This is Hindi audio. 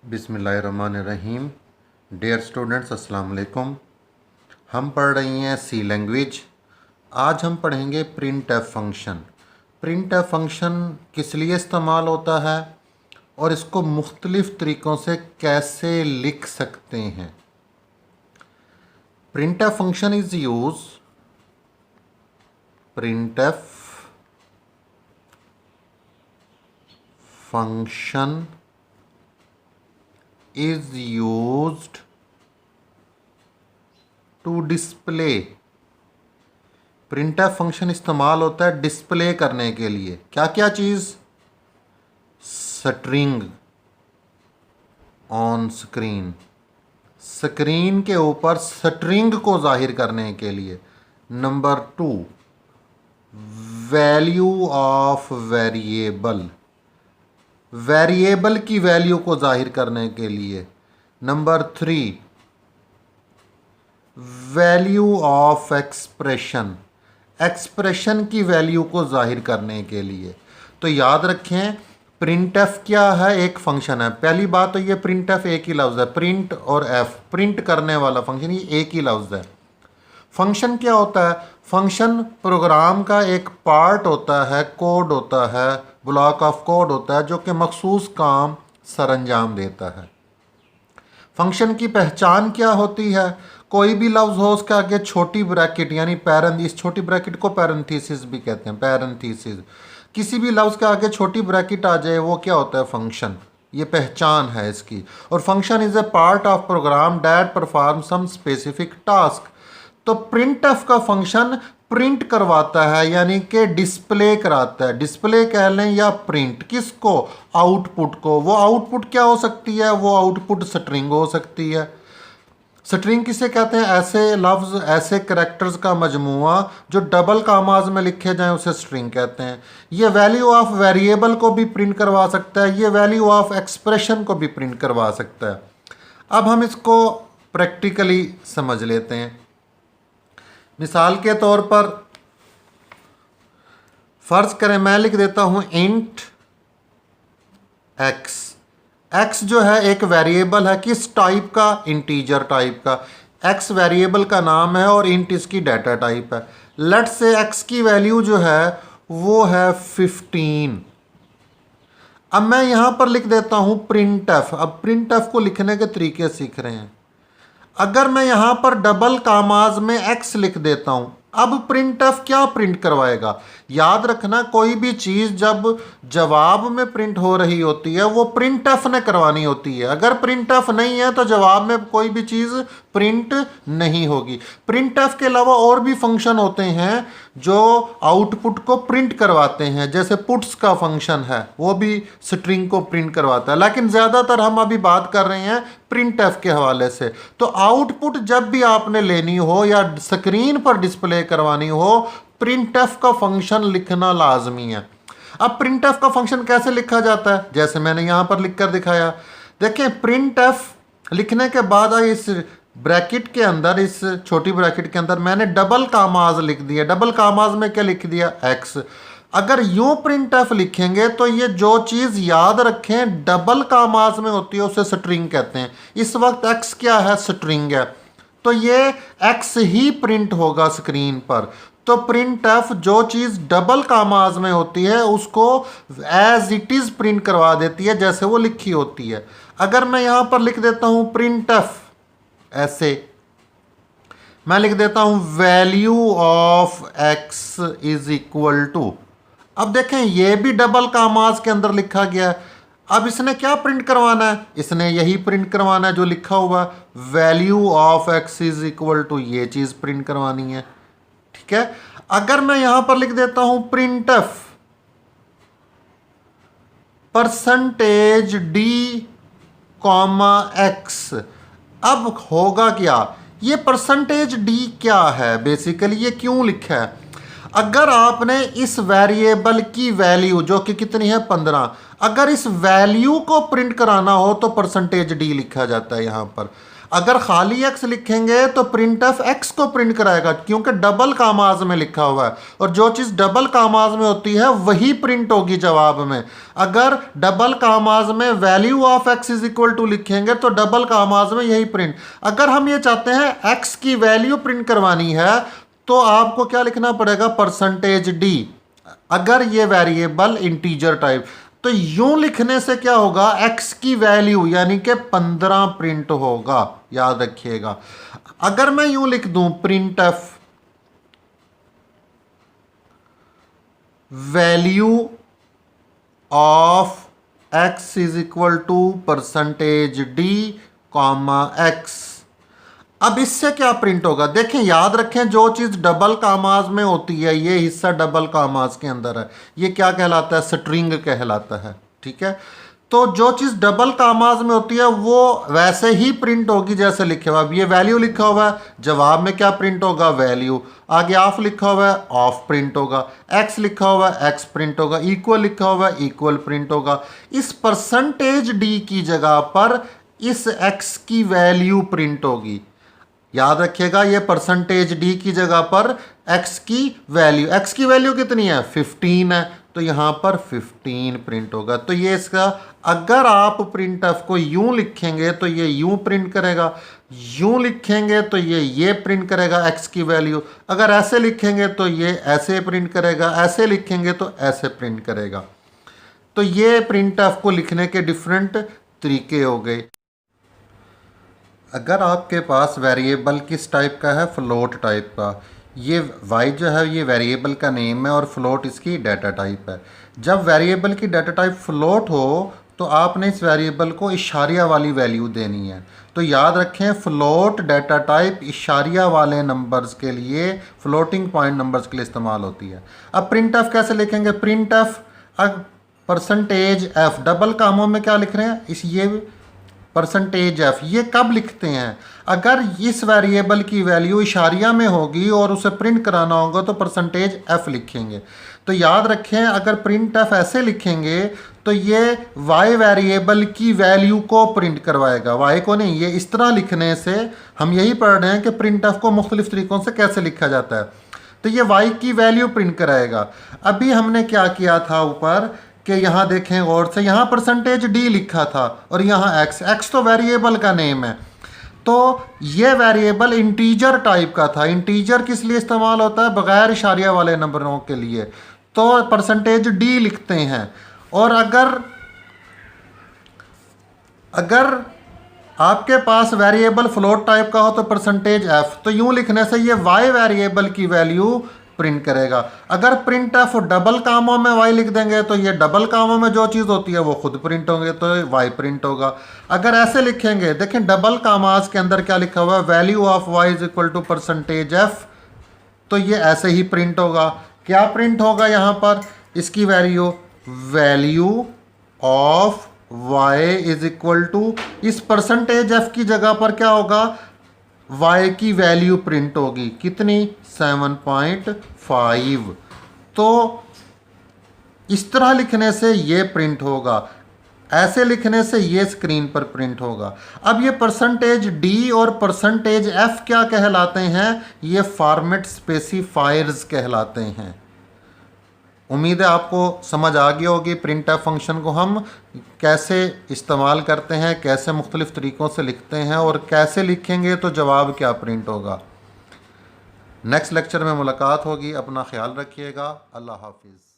बिस्मिल्लाहिर्रहमानिर्रहीम। डियर स्टूडेंट्स, अस्सलाम वालेकुम। हम पढ़ रही हैं सी लैंग्वेज। आज हम पढ़ेंगे print F function. Print F function किस लिए इस्तेमाल होता है और इसको मुख्तलिफ़ तरीक़ों से कैसे लिख सकते हैं। Print F function is use print F function is used to display। Print F function इस्तेमाल होता है डिस्प्ले करने के लिए। क्या क्या चीज़? स्ट्रिंग ऑन स्क्रीन, स्क्रीन के ऊपर स्ट्रिंग को जाहिर करने के लिए। Number 2, value of variable, variable की वैल्यू को जाहिर करने के लिए। Number 3, value of expression, expression की वैल्यू को जाहिर करने के लिए। तो याद रखें, प्रिंट एफ क्या है? एक फंक्शन है। पहली बात तो ये प्रिंट एफ एक ही लफ्ज़ है। प्रिंट और एफ, प्रिंट करने वाला फंक्शन, ये एक ही लफ्ज़ है। फंक्शन क्या होता है? फंक्शन प्रोग्राम का एक पार्ट होता है, कोड होता है, ब्लॉक ऑफ कोड होता है जो कि मखसूस काम सरअंजाम देता है। फंक्शन की पहचान क्या होती है? कोई भी लफ्ज़ हो, उसके आगे छोटी ब्रैकेट यानी इस छोटी ब्रैकेट को पैरेंथेसिस भी कहते हैं, पैरेंथेसिस। किसी भी लफ्ज़ के आगे छोटी ब्रैकेट आ जाए वो क्या होता है? फंक्शन। ये पहचान है इसकी। और function is a part of program that perform some specific task. तो प्रिंट एफ का फंक्शन प्रिंट करवाता है, यानी कि डिस्प्ले कराता है। डिस्प्ले कह लें या प्रिंट, किसको? आउटपुट को। वो आउटपुट क्या हो सकती है? वो आउटपुट स्ट्रिंग हो सकती है। स्ट्रिंग किसे कहते हैं? ऐसे लफ्ज़, ऐसे करैक्टर्स का मजमुआ जो डबल कामाज में लिखे जाएं उसे स्ट्रिंग कहते हैं। ये वैल्यू ऑफ वेरिएबल को भी प्रिंट करवा सकता है, ये वैल्यू ऑफ एक्सप्रेशन को भी प्रिंट करवा सकता है। अब हम इसको प्रैक्टिकली समझ लेते हैं। मिसाल के तौर पर फर्ज करें मैं लिख देता हूं इंट एक्स। एक्स जो है एक वेरिएबल है, किस टाइप का? इंटीजर टाइप का। एक्स वेरिएबल का नाम है और इंट इसकी डाटा टाइप है। लेट से एक्स की वैल्यू जो है वो है 15। अब मैं यहां पर लिख देता हूं प्रिंट एफ। अब प्रिंट एफ को लिखने के तरीके सीख रहे हैं। अगर मैं यहां पर डबल कामाज में एक्स लिख देता हूं, अब प्रिंट एफ क्या प्रिंट करवाएगा? याद रखना, कोई भी चीज़ जब जवाब में प्रिंट हो रही होती है वो प्रिंट एफ ने करवानी होती है। अगर प्रिंट एफ नहीं है तो जवाब में कोई भी चीज़ प्रिंट नहीं होगी। प्रिंट एफ के अलावा और भी फंक्शन होते हैं जो आउटपुट को प्रिंट करवाते हैं, जैसे पुट्स का फंक्शन है, वो भी स्ट्रिंग को प्रिंट करवाता है। लेकिन ज़्यादातर हम अभी बात कर रहे हैं प्रिंट एफ के हवाले से। तो आउटपुट जब भी आपने लेनी हो या स्क्रीन पर डिस्प्ले करवानी हो, प्रिंट एफ का फंक्शन लिखना लाजमी है। अब प्रिंट एफ का फंक्शन कैसे लिखा जाता है? जैसे मैंने यहां पर लिखकर दिखाया। देखें, प्रिंट एफ लिखने के बाद इस ब्रैकेट के अंदर, इस छोटी ब्रैकेट के अंदर मैंने डबल कामाज लिख दिया। डबल कामाज में क्या लिख दिया? एक्स। अगर यूं प्रिंट एफ लिखेंगे तो ये जो चीज़ याद रखें डबल कामाज में होती है उसे स्ट्रिंग कहते हैं। इस वक्त एक्स क्या है? स्ट्रिंग है। तो ये एक्स ही प्रिंट होगा स्क्रीन पर। तो प्रिंट एफ जो चीज़ डबल कामाज में होती है उसको एज इट इज़ प्रिंट करवा देती है, जैसे वो लिखी होती है। अगर मैं यहां पर लिख देता हूं प्रिंट एफ, ऐसे मैं लिख देता हूं value of x is equal to. अब देखें, ये भी डबल कामाज के अंदर लिखा गया है। अब इसने क्या प्रिंट करवाना है? इसने यही प्रिंट करवाना है जो लिखा हुआ value of x is equal to, ये चीज़ प्रिंट करवानी है। ठीक है। अगर मैं यहां पर लिख देता हूं print F percentage D comma x, अब होगा क्या? ये परसेंटेज डी क्या है? बेसिकली ये क्यों लिखा है? अगर आपने इस वेरिएबल की वैल्यू जो कि कितनी है 15, अगर इस वैल्यू को प्रिंट कराना हो तो परसेंटेज डी लिखा जाता है यहां पर। अगर खाली x लिखेंगे तो प्रिंट एफ x को प्रिंट कराएगा, क्योंकि डबल कामाज में लिखा हुआ है, और जो चीज़ डबल कामाज में होती है वही प्रिंट होगी जवाब में। अगर डबल कामाज में value of x is equal to लिखेंगे तो डबल कामाज में यही प्रिंट। अगर हम ये चाहते हैं x की वैल्यू प्रिंट करवानी है तो आपको क्या लिखना पड़ेगा, परसेंटेज d। अगर ये वेरिएबल इंटीजर टाइप, तो यूं लिखने से क्या होगा, x की वैल्यू यानी कि 15 प्रिंट होगा, याद रखिएगा। अगर मैं यूं लिख दूं print f value of x is equal to percentage d comma x, अब इससे क्या प्रिंट होगा, देखें याद रखें जो चीज़ डबल कामाज में होती है, ये हिस्सा डबल कामाज के अंदर है, ये क्या कहलाता है, स्ट्रिंग कहलाता है, ठीक है। तो जो चीज़ डबल कामाज में होती है वो वैसे ही प्रिंट होगी जैसे लिखे हुआ। अब ये वैल्यू लिखा हुआ है, जवाब में क्या प्रिंट होगा, वैल्यू। आगे ऑफ लिखा हुआ है, ऑफ प्रिंट होगा। एक्स लिखा हुआ है, एक्स प्रिंट होगा। इक्वल लिखा हुआ है, इक्वल प्रिंट होगा। इस परसेंटेज डी की जगह पर इस एक्स की वैल्यू प्रिंट होगी, याद रखिएगा। ये परसेंटेज डी की जगह पर x की वैल्यू कितनी है, 15 है, तो यहाँ पर 15 प्रिंट होगा। तो ये इसका, अगर आप प्रिंट एफ को यूं लिखेंगे तो ये यूं प्रिंट करेगा, यूं लिखेंगे तो ये प्रिंट करेगा x की वैल्यू, अगर ऐसे लिखेंगे तो ये ऐसे प्रिंट करेगा, ऐसे लिखेंगे तो ऐसे प्रिंट करेगा। तो ये प्रिंट एफ को लिखने के डिफरेंट तरीके हो गए। अगर आपके पास वेरिएबल किस टाइप का है, फ्लोट टाइप का, ये y जो है ये वेरिएबल का नेम है और फ्लोट इसकी डाटा टाइप है। जब वेरिएबल की डाटा टाइप फ्लोट हो तो आपने इस वेरिएबल को इशारिया वाली वैल्यू देनी है। तो याद रखें फ्लोट डाटा टाइप इशारिया वाले नंबर्स के लिए, फ्लोटिंग पॉइंट नंबर्स के लिए इस्तेमाल होती है। अब प्रिंट एफ कैसे लिखेंगे, print F percentage F, double कामों में क्या लिख रहे हैं, इस ये परसेंटेज एफ, ये कब लिखते हैं, अगर इस वेरिएबल की वैल्यू इशारिया में होगी और उसे प्रिंट कराना होगा तो परसेंटेज एफ लिखेंगे। तो याद रखें अगर प्रिंट एफ ऐसे लिखेंगे तो ये वाई वेरिएबल की वैल्यू को प्रिंट करवाएगा, वाई को नहीं। ये इस तरह लिखने से हम यही पढ़ रहे हैं कि प्रिंट एफ को मुख्तलिफ तरीकों से कैसे लिखा जाता है। तो ये वाई की वैल्यू प्रिंट कराएगा। अभी हमने क्या किया था ऊपर कि यहाँ देखें गौर से, यहाँ परसेंटेज डी लिखा था और यहाँ एक्स तो वेरिएबल का नेम है। तो ये वेरिएबल इंटीजर टाइप का था। इंटीजर किस लिए इस्तेमाल होता है, बगैर इशारिया वाले नंबरों के लिए, तो परसेंटेज डी लिखते हैं। और अगर आपके पास वेरिएबल फ्लोट टाइप का हो तो परसेंटेज एफ, तो यूं लिखने से ये वाई वेरिएबल की वैल्यू प्रिंट करेगा। अगर प्रिंट एफ डबल कामों में वाई लिख देंगे तो ये डबल कामों में जो चीज़ होती है वो खुद प्रिंट होंगे, तो वाई प्रिंट होगा। अगर ऐसे लिखेंगे, देखें डबल कामाज के अंदर क्या लिखा हुआ है, value of y is equal to percentage f, तो ये ऐसे ही प्रिंट होगा। क्या प्रिंट होगा यहाँ पर, इसकी value of y is equal to, इस परसेंटेज एफ की जगह पर क्या होगा, y की वैल्यू प्रिंट होगी, कितनी, 7.5। तो इस तरह लिखने से ये प्रिंट होगा, ऐसे लिखने से ये स्क्रीन पर प्रिंट होगा। अब ये परसेंटेज डी और परसेंटेज एफ क्या कहलाते हैं, ये फॉर्मेट स्पेसिफायर्स कहलाते हैं। उम्मीद है आपको समझ आ गई होगी प्रिंट एफ फंक्शन को हम कैसे इस्तेमाल करते हैं, कैसे मुख्तलिफ तरीक़ों से लिखते हैं और कैसे लिखेंगे तो जवाब क्या प्रिंट होगा। नेक्स्ट लेक्चर में मुलाकात होगी, अपना ख्याल रखिएगा, अल्लाह हाफिज़।